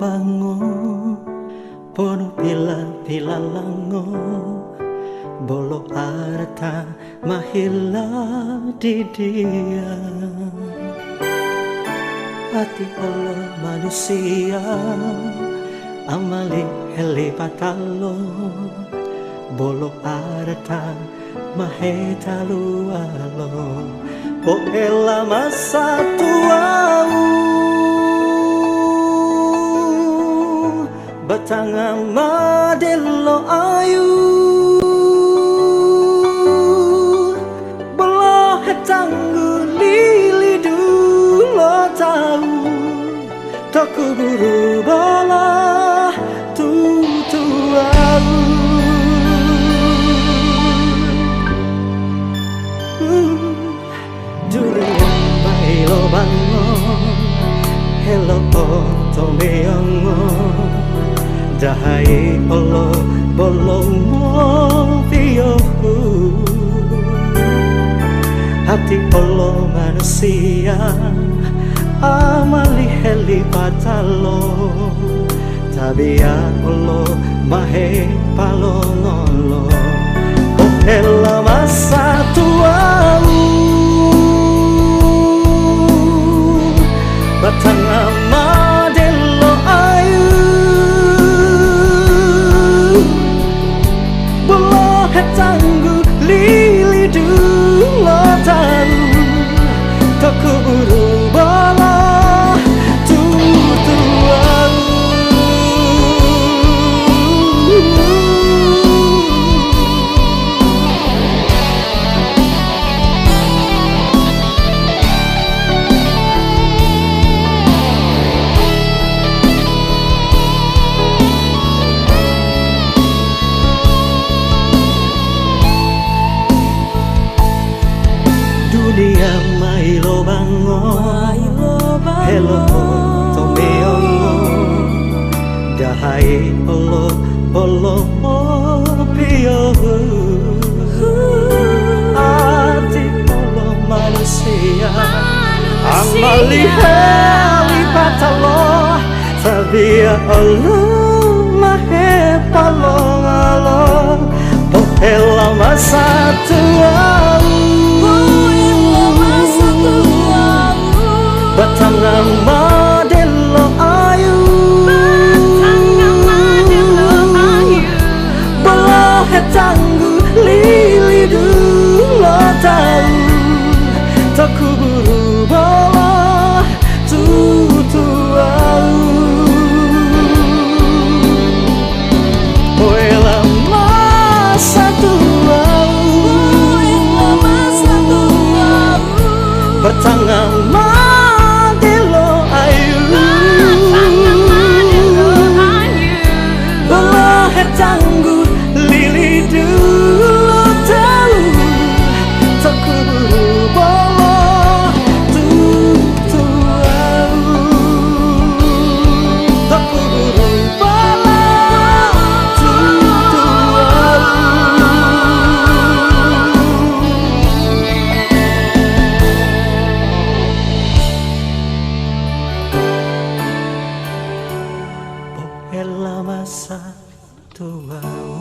bango Pono pila lango Bolo arta mahila di dia Hati olo manusia Amali heli patalo Bolo arta maheta lualo Po ela masa tuau Batanga madelo ayu Bolo hetanggu lili dulu tahu Toku buru bola tutuau Dunia bailo bango Hello tomeongo Dahai olo bolongmo viohu Hati olo manusia Amali heli patalo Tabia olo mahe palongolo Oh ela masa tuau Batanga madelo ayu Bolo hetanggu lili dulu tahu Toku buru bola tutuau Dunia mailo bango Hello tomeongo Dahai olo bolo piohu Ati olo manusia Amali heli patalo Tabia olo mahe palongalo Pohela masa tuau Batanga madelo ayu Bolo hetanggu lili dulu tahu Toku buru bola tutuau Oh ela masa tuau Batanga madelo ayu Bolo hetanggu lili dulu tahu Toku buru bola tutuau Toku buru bola tutuau Ela masa tuau